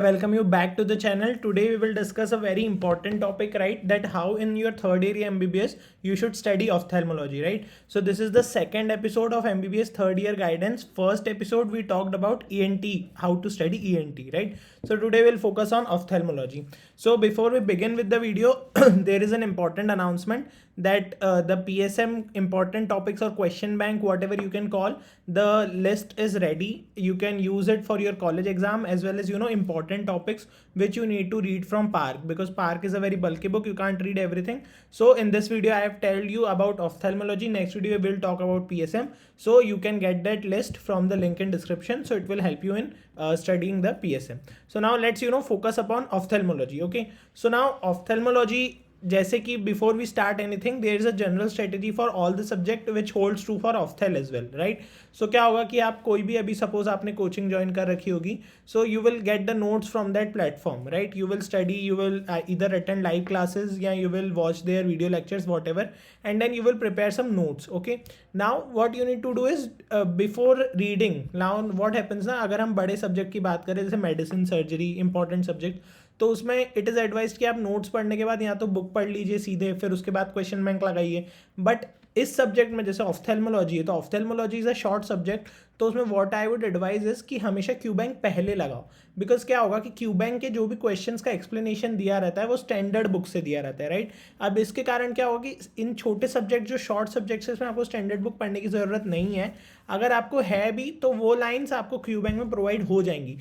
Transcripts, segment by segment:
Welcome you back to the channel. Today we will discuss a very important topic, right? That how in your third year MBBS you should study ophthalmology, right? So this is the second episode of MBBS third year guidance. First episode we talked about ENT, how to study ENT, right? So today we'll focus on ophthalmology. So before we begin with the video, there is an important announcement that the PSM important topics or question bank, whatever you can call, the list is ready. You can use it for your college exam as well as important topics which you need to read from PARC, because PARC is a very bulky book, you can't read everything. So in this video I have told you about ophthalmology. Next video we will talk about PSM, so you can get that list from the link in description, so it will help you in studying the PSM. So now let's focus upon ophthalmology. Okay, so now ophthalmology, जैसे कि before we start anything there is a general strategy for all the subject which holds true for ophthal as well, right? So क्या होगा कि आप कोई भी अभी suppose आपने कोचिंग ज्वाइन कर रखी होगी, so you will get the notes from that platform, right? You will study, you will इधर अटेंड लाइव क्लासेस या you will watch their video lectures whatever, and then you will prepare some notes. Okay, now what you need to do is before reading. Now what happens ना, अगर हम बड़े subject की बात करें जैसे medicine, surgery, important subject, तो उसमें इट इज़ एडवाइज कि आप नोट्स पढ़ने के बाद या तो बुक पढ़ लीजिए सीधे, फिर उसके बाद क्वेश्चन बैंक लगाइए. बट इस सब्जेक्ट में जैसे ऑफ्थेल्मोलॉजी है, तो ophthalmology is a short subject, तो उसमें what I would advice is कि हमेशा क्यू बैंक पहले लगाओ. बिकॉज क्या होगा कि क्यू बैंक के जो भी क्वेश्चंस का एक्सप्लेनेशन दिया रहता है वो स्टैंडर्ड बुक से दिया रहता है, राइट? अब इसके कारण क्या होगा कि इन छोटे सब्जेक्ट जो शॉर्ट सब्जेक्ट्स है इसमें आपको स्टैंडर्ड बुक पढ़ने की ज़रूरत नहीं है. अगर आपको है भी तो वो लाइन्स आपको क्यू बैंक में प्रोवाइड हो जाएंगी.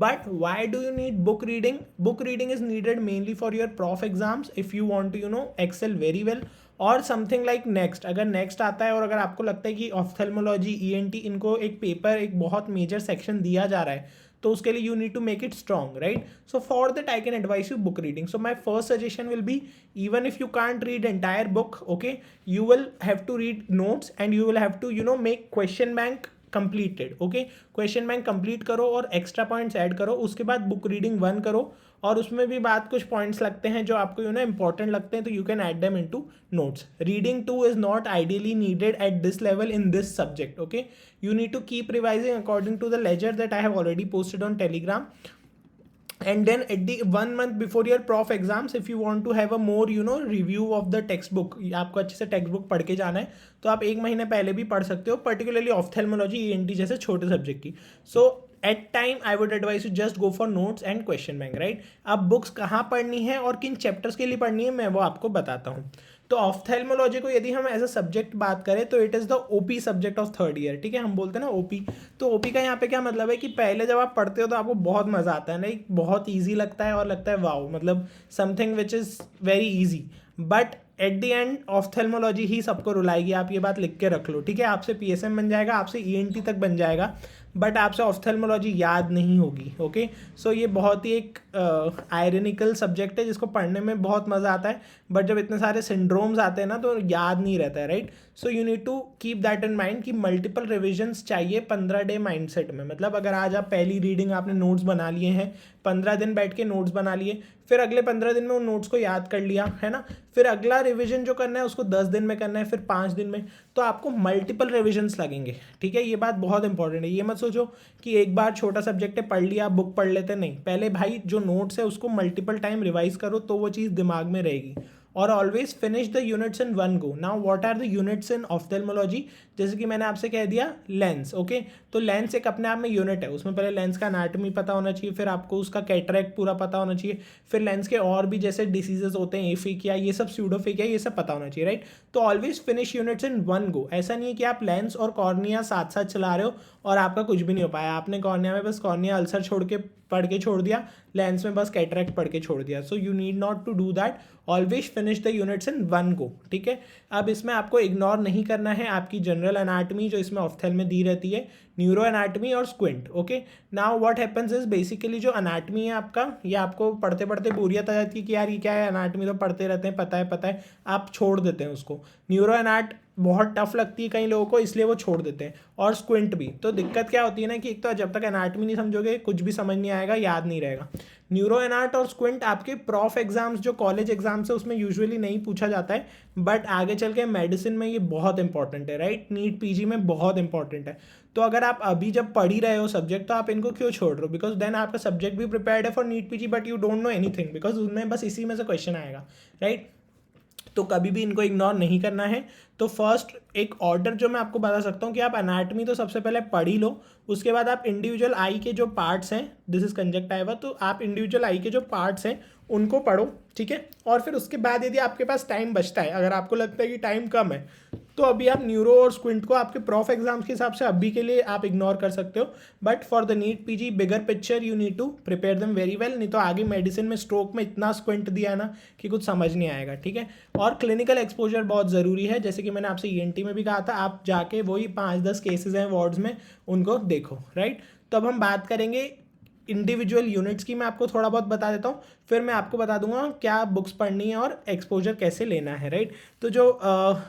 But why do you need book reading? Book reading is needed mainly for your prof exams if you want to excel very well, और समथिंग लाइक नेक्स्ट. अगर नेक्स्ट आता है और अगर आपको लगता है कि ऑफ्थेल्मोलॉजी, ईएनटी, इनको एक पेपर, एक बहुत मेजर सेक्शन दिया जा रहा है, तो उसके लिए you need to make it strong, right? So for that I can advise you book reading. So my first suggestion will be, even if you can't read entire book, okay, you will have to read notes and you will have to make question bank completed. Okay, question bank complete करो और extra points add करो. उसके बाद book reading 1 करो, और उसमें भी बात कुछ पॉइंट्स लगते हैं जो आपको इंपॉर्टेंट लगते हैं, तो you can add them into notes. Reading 2 is not ideally needed at this level in this subject. Okay, you need to keep revising according to the ledger that I have already posted on Telegram. And then at the 1 month before your prof exams, if you want to have a more review of the textbook, आपको अच्छे से text book पढ़ के जाना है, तो आप 1 महीने पहले भी पढ़ सकते हो, पर्टिकुलरली ऑफ्थेल्मोलॉजी, ईएनटी जैसे छोटे सब्जेक्ट की. So at time I would advice you just go for notes and question bank, right? अब बुक्स कहाँ पढ़नी है और किन चैप्टर्स के लिए पढ़नी है मैं वो आपको बताता हूँ. तो ऑफ्थेल्मोलॉजी को यदि हम एज अ सब्जेक्ट बात करें तो it is the OP subject of third year. ठीक है, हम बोलते हैं ना ओपी. तो ओपी का यहाँ पे क्या मतलब है कि पहले जब आप पढ़ते हो तो आपको बहुत मज़ा आता है, नहीं, बहुत ईजी लगता है और लगता है वाओ, मतलब something which is very easy. But at the end ophthalmology ही सबको रुलाएगी. आप ये बात लिख के रख लो, ठीक है? आपसे पीएसएम बन जाएगा, आपसे ईएनटी तक बन जाएगा, बट आपसे ऑफ्थेल्मोलॉजी याद नहीं होगी. ओके, सो ये बहुत ही एक आयरनिकल सब्जेक्ट है जिसको पढ़ने में बहुत मज़ा आता है, बट जब इतने सारे सिंड्रोम्स आते हैं ना तो याद नहीं रहता है, right? So you need to keep that in mind कि मल्टीपल रिविजन्स चाहिए 15 डे माइंडसेट में. मतलब अगर आज आप पहली रीडिंग आपने नोट्स बना लिए हैं, 15 दिन बैठ के नोट्स बना लिए, फिर अगले 15 दिन में उन नोट्स को याद कर लिया है ना, फिर अगला रिवीजन जो करना है उसको 10 दिन में करना है, फिर 5 दिन में, तो आपको मल्टीपल रिविजन्स लगेंगे. ठीक है, ये बात बहुत इंपॉर्टेंट है. ये मत सोचो कि एक बार छोटा सब्जेक्ट है पढ़ लिया, बुक पढ़ लेते, नहीं. पहले भाई जो नोट्स है उसको मल्टीपल टाइम रिवाइज करो, तो वो चीज़ दिमाग में रहेगी. और always finish the units in 1 go. Now what are the units in ophthalmology? जैसे कि मैंने आपसे कह दिया लेंस. ओके, तो लेंस एक अपने आप में यूनिट है. उसमें पहले लेंस का एनाटॉमी पता होना चाहिए, फिर आपको उसका कैटरैक्ट पूरा पता होना चाहिए, फिर लेंस के और भी जैसे डिसीजेस होते हैं, एफिकिया, ये सब, स्यूडोफिकिया, ये सब पता होना चाहिए, राइट? तो ऑलवेज फिनिश यूनिट्स इन 1 गो. ऐसा नहीं है कि आप लेंस और कॉर्निया साथ साथ चला रहे हो और आपका कुछ भी नहीं हो पाया. आपने कॉर्निया में बस कॉर्निया अल्सर छोड़ के पढ़ के छोड़ दिया, लेंस में बस कैटरैक्ट पढ़ के छोड़ दिया. So you need not to do that. Always finish the units in 1 go. ठीक है, अब इसमें आपको इग्नोर नहीं करना है आपकी जनरल एनाटमी जो इसमें ऑफ्थेल में दी रहती है, न्यूरो एनाटमी और squint. Okay, now what happens is basically जो एनाटमी है आपका, ये आपको पढ़ते पढ़ते बोरियत आ जाती है कि यार ये क्या है, एनाटमी तो पढ़ते रहते हैं, पता है, आप छोड़ देते हैं उसको. न्यूरो एनाट बहुत टफ लगती है कई लोगों को, इसलिए वो छोड़ देते हैं, और स्क्विंट भी. तो दिक्कत क्या होती है ना कि एक तो जब तक एनाटमी नहीं समझोगे कुछ भी समझ नहीं आएगा, याद नहीं रहेगा. न्यूरो एनाट और स्क्विंट आपके प्रॉफ एग्जाम्स जो कॉलेज एग्जाम्स है उसमें यूजुअली नहीं पूछा जाता है, बट आगे चल के मेडिसिन में ये बहुत इंपॉर्टेंट है, राइट? नीट पीजी में बहुत इंपॉर्टेंट है. तो अगर आप अभी जब पढ़ ही रहे हो सब्जेक्ट तो आप इनको क्यों छोड़ रहे हो, बिकॉज देन आपका सब्जेक्ट भी प्रिपेयर्ड है for NEET PG but you don't know anything, because उनमें बस इसी में से क्वेश्चन आएगा, राइट। तो कभी भी इनको इग्नोर नहीं करना है। तो फर्स्ट एक ऑर्डर जो मैं आपको बता सकता हूँ कि आप एनाटमी तो सबसे पहले पढ़ ही लो, उसके बाद आप इंडिविजुअल आई के जो पार्ट्स हैं, दिस इज कंजक्टाइवा, तो आप इंडिविजुअल आई के जो पार्ट्स हैं उनको पढ़ो, ठीक है। और फिर उसके बाद यदि आपके पास टाइम बचता है, अगर आपको लगता है कि टाइम कम है, तो अभी आप न्यूरो और स्क्विंट को आपके प्रॉफ एग्जाम्स के हिसाब से अभी के लिए आप इग्नोर कर सकते हो, but for the NEET PG bigger picture you need to prepare them very well, नहीं तो आगे मेडिसिन में स्ट्रोक में इतना स्क्विंट दिया है ना कि कुछ समझ नहीं आएगा, ठीक है। और क्लिनिकल एक्सपोजर बहुत ज़रूरी है, जैसे कि मैंने आपसे ईएनटी में भी कहा था, आप जाके वही 5-10 केसेज हैं वार्ड्स में, उनको देखो, राइट। तो अब हम बात करेंगे इंडिविजुअल यूनिट्स की, मैं आपको थोड़ा बहुत बता देता हूँ, फिर मैं आपको बता दूंगा क्या बुक्स पढ़नी है और एक्सपोजर कैसे लेना है, राइट। तो जो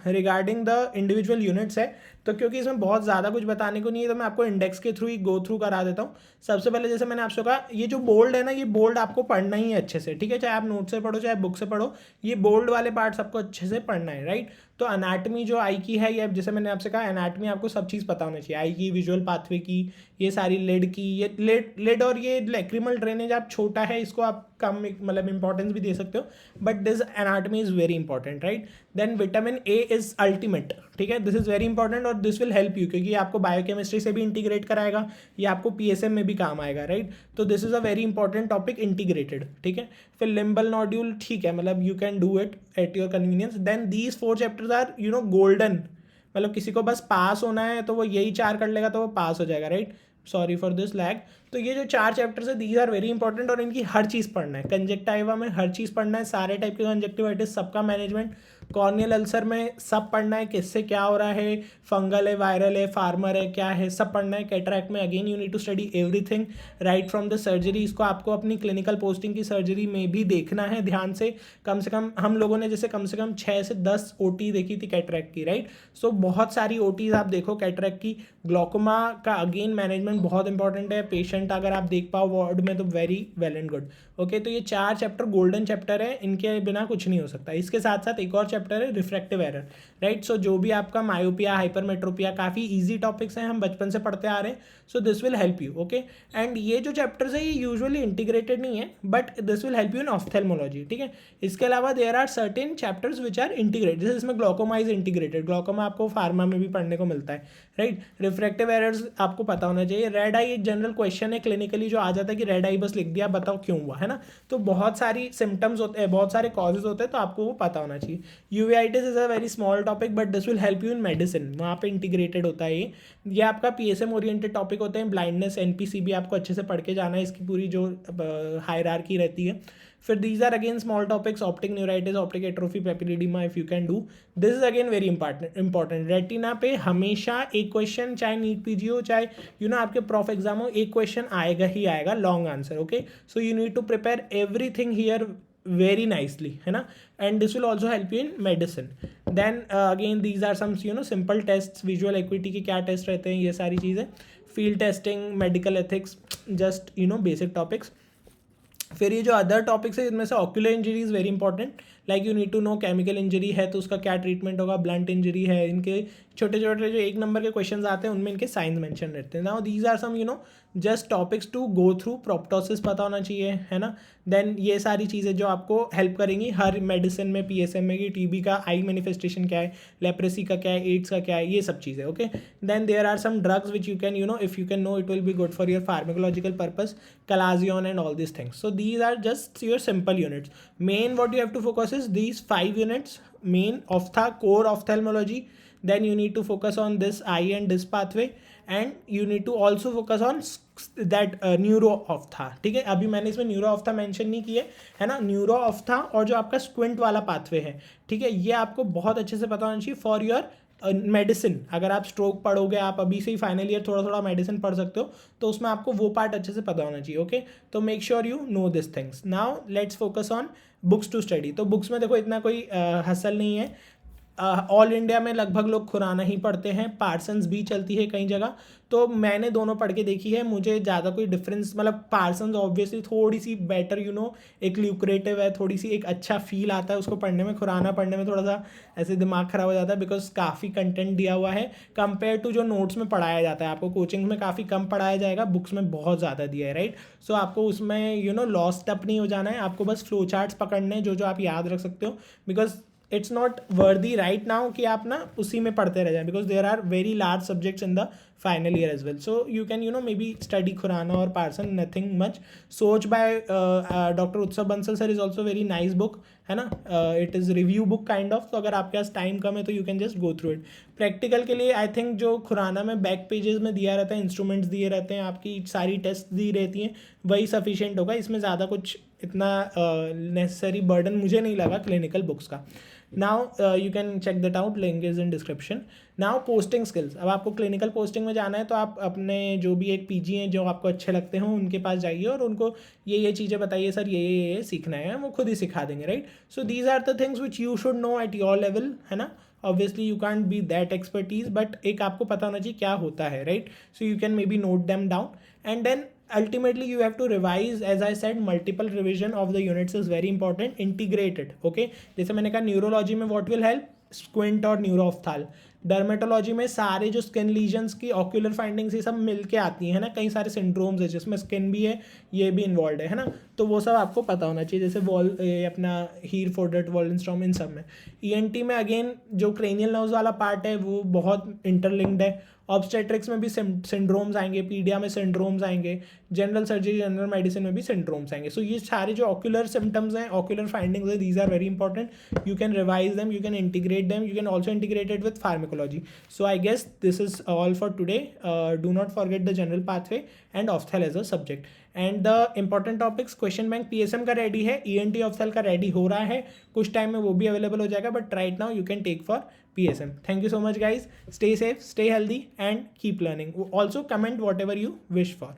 रिगार्डिंग द इंडिविजुअल यूनिट्स है, तो क्योंकि इसमें बहुत ज़्यादा कुछ बताने को नहीं है तो मैं आपको इंडेक्स के थ्रू ही गो थ्रू करा देता हूँ। सबसे पहले जैसे मैंने आपसे कहा, ये जो बोल्ड है ना, ये बोल्ड आपको पढ़ना ही है अच्छे से, ठीक है, चाहे आप नोट से पढ़ो चाहे बुक से पढ़ो, ये बोल्ड वाले पार्ट्स आपको अच्छे से पढ़ना है, राइट। तो अनाटमी जो आई की है, ये जैसे मैंने आपसे कहा अनाटमी आपको सब चीज़ पता होना चाहिए, आई की, विजुअल पाथवे की, ये सारी लेड की, ये लेड और ये लैक्रिमल ड्रेनेज आप छोटा है, इसको आप कम मतलब इंपॉर्टेंस भी दे सकते हो, but this anatomy is very important, right. Then vitamin A is ultimate, ठीक है, दिस इज वेरी इंपॉर्टेंट और दिस विल हेल्प यू, क्योंकि ये आपको बायोकेमिस्ट्री से भी इंटीग्रेट कराएगा, ये आपको पीएसएम में भी काम आएगा, राइट। तो this is a very important topic integrated, ठीक है। फिर लिम्बल नॉड्यूल, ठीक है, मतलब you can do it at your convenience. Then these 4 chapters are you know golden, मतलब किसी को बस पास होना है तो वो यही 4 कर लेगा तो वो पास हो जाएगा, right. Sorry for this lag. तो ये जो 4 चैप्टर्स है, दीज आर वेरी इंपॉर्टेंट और इनकी हर चीज़ पढ़ना है, कंजक्टाइवा में हर चीज़ पढ़ना है, सारे टाइप के कंजक्टिवाइटिस सबका मैनेजमेंट, कॉर्नियल अल्सर में सब पढ़ना है, किससे क्या हो रहा है, फंगल है, वायरल है, फार्मर है, क्या है, सब पढ़ना है। कैटरैक्ट में again you need to study everything right from the surgery, इसको आपको अपनी क्लिनिकल पोस्टिंग की सर्जरी में भी देखना है ध्यान से कम हम लोगों ने जैसे कम से कम 6 से 10 ओटी देखी थी कैटरैक्ट की, राइट। सो बहुत सारी ओटीज आप देखो कैटरैक्ट की। ग्लॉकोमा का अगेन मैनेजमेंट बहुत इंपॉर्टेंट है, पेशेंट अगर आप देख पाओ वार्ड में तो very well and good, okay. तो ये 4 चैप्टर गोल्डन चैप्टर है, इनके बिना कुछ नहीं हो सकता। इसके साथ साथ एक और चैप्टर है रिफ्रैक्टिव एरर, राइट। सो जो भी आपका मायोपिया, हाइपरमेट्रोपिया, काफ़ी ईजी टॉपिक्स हैं, हम बचपन से पढ़ते आ रहे हैं, so this will help you, okay. And ये जो चैप्टर्स है ये यूजुअली इंटीग्रेटेड नहीं है, but this will help you in ophthalmology, ठीक है। इसके अलावा there are certain chapters which are integrated, जैसे इसमें ग्लॉकोमा इज इंटीग्रेटेड, ग्लॉकोमा आपको फार्मा में भी पढ़ने को मिलता है, राइट। रिफ्रैक्टिव एरर्स आपको पता होना चाहिए। रेड आई एक जनरल क्वेश्चन है क्लिनिकली जो आ जाता है कि रेड आई बस लिख दिया, बताओ क्यों हुआ, है ना। तो बहुत सारी सिम्टम्स होते हैं, बहुत सारे कॉजेज होते हैं, तो आपको वो पता होना चाहिए। Uveitis is a very small topic but this will help you in medicine, वहाँ पे इंटीग्रेटेड होता है ये आपका पीएसएम ओरिएंटेड टॉपिक होते हैं। ब्लाइंडनेस, एनपीसीबी आपको अच्छे से पढ़ के जाना है, इसकी पूरी जो हायरार्की रहती है। फिर these are again small topics, optic neuritis, optic atrophy, papilloedema, if you can do this is again very important. Retina पे हमेशा एक क्वेश्चन, चाहे नीट पीजी हो चाहे आपके प्रॉफ एग्जाम हो, एक क्वेश्चन आएगा ही आएगा, long answer, okay. So you need to prepare everything here very nicely, है ना। And this will also help you in medicine. Then again these are some simple test, visual acuity के क्या test रहते हैं, ये सारी चीज़ें, field testing, medical ethics, just basic topics. फिर ये जो अदर टॉपिक्स है इनमें से ocular injury is very important, like you need to know chemical injury है तो उसका क्या ट्रीटमेंट होगा, ब्लंट इंजरी है, इनके छोटे छोटे जो 1 नंबर के क्वेश्चंस आते हैं उनमें इनके साइंस मेंशन रहते हैं। Now these are some just topics to go through. Proptosis पता होना चाहिए, है ना। देन ये सारी चीज़ें जो आपको हेल्प करेंगी हर मेडिसिन में, पीएसएम में, कि टीबी का आई मैनिफेस्टेशन क्या है, लेप्रेसी का क्या है, एड्स का क्या है, ये सब चीज़ें, okay. Then there are some drugs which you can if you can know it will be good for your pharmacological purpose, chalazion and all this things. So these are just your simple units. Main what you have to focus is these 5 units, main core ophthalmology, then you need to focus on this eye and this pathway, and you need to also focus on that neuro ophtha, ठीक है। अभी मैंने इसमें neuro ऑफ्था mention नहीं किया है ना, neuro ऑफ्था और जो आपका स्क्विंट वाला पाथवे है, ठीक है, ये आपको बहुत अच्छे से पता होना चाहिए फॉर योर मेडिसिन। अगर आप स्ट्रोक पढ़ोगे, आप अभी से ही फाइनल ईयर थोड़ा थोड़ा मेडिसिन पढ़ सकते हो, तो उसमें आपको वो पार्ट अच्छे से पता होना चाहिए, ओके। तो make sure you know this things. Now let's focus on books to study. तो बुक्स में देखो इतना कोई हसल नहीं है, ऑल इंडिया में लगभग लोग खुराना ही पढ़ते हैं, पार्सन्स भी चलती है कई जगह। तो मैंने दोनों पढ़ के देखी है, मुझे ज़्यादा कोई डिफरेंस, मतलब पार्सन्स ऑब्वियसली थोड़ी सी बेटर एक ल्यूक्रेटिव है, थोड़ी सी एक अच्छा फील आता है उसको पढ़ने में। खुराना पढ़ने में थोड़ा सा ऐसे दिमाग ख़राब हो जाता है बिकॉज काफ़ी कंटेंट दिया हुआ है कंपेयर टू जो नोट्स में पढ़ाया जाता है। आपको कोचिंग में काफ़ी कम पढ़ाया जाएगा, बुक्स में बहुत ज़्यादा दिया है, राइट। सो आपको उसमें लॉस्ट अप नहीं हो जाना है, आपको बस फ्लो चार्ट्स पकड़ने हैं जो आप याद रख सकते हो। Because it's not worthy right now कि आप ना उसी में पढ़ते रह जाएं, because there are very large subjects in the final year as well. So you can maybe study Khurana और पार्सन, नथिंग मच। सोच by doctor Utsav Bansal sir is also very nice book, है ना। It is review book kind of. तो अगर आपके पास time कम है तो you can just go through it. Practical के लिए आई थिंक जो खुराना में बैक पेजेस में दिया रहता है, इंस्ट्रूमेंट्स दिए रहते हैं, आपकी सारी टेस्ट दी रहती हैं, वही सफिशिएंट होगा। इसमें ज़्यादा कुछ इतना नेसेसरी बर्डन मुझे नहीं लगा क्लिनिकल बुक्स का। Now you can check that out, link is in description. Now posting skills, अब आपको क्लिनिकल पोस्टिंग में जाना है तो आप अपने जो भी एक पीजी हैं जो आपको अच्छे लगते हों उनके पास जाइए और उनको ये चीज़ें बताइए, सर ये सीखना है, वो खुद ही सिखा देंगे, right. So these are the things which you should know at your level, है ना। Obviously you can't be that expertise, but एक आपको पता होना चाहिए क्या होता है, right. So you can maybe note them down and then ultimately you have to revise, as I said, multiple revision of the units is very important, integrated, okay। जैसे मैंने कहा न्यूरोलॉजी में what will help, स्क्विंट और न्यूरोफ्थाल। Dermatology में सारे जो skin lesions की ocular findings ये सब मिल के आती हैं, है ना। कई सारे सिंड्रोम्स है जिसमें स्किन भी है, ये भी इन्वॉल्व है ना। तो वो सब आपको पता होना चाहिए, जैसे अपना हीर फोर्डेट, वॉल्डेनस्टॉर्म, इन सब में। ईएनटी में अगेन जो क्रेनियल नर्व्स वाला पार्ट है वो बहुत इंटरलिंक्ड है। ऑब्स्टेट्रिक्स में भी सिंड्रोम्स आएंगे, पीडिया में सिंड्रोम्स आएंगे, जनरल सर्जरी, जनरल मेडिसिन में भी सिंड्रोम्स आएंगे। सो ये सारे जो ऑक्यूलर सिम्टम्स हैं, ऑक्यूलर फाइंडिंग्स है, these are very important. You can revise them, you can integrate them, you can also integrate it with pharmacology. So I guess this is all for today. Do not forget the general pathway and ophthal as a subject. And the important topics, question bank PSM का ready है, ENT ophthal का ready हो रहा है, कुछ time में वो भी available हो जाएगा, but right now you can take for PSM. Thank you so much guys. Stay safe, stay healthy and keep learning. Also comment whatever you wish for.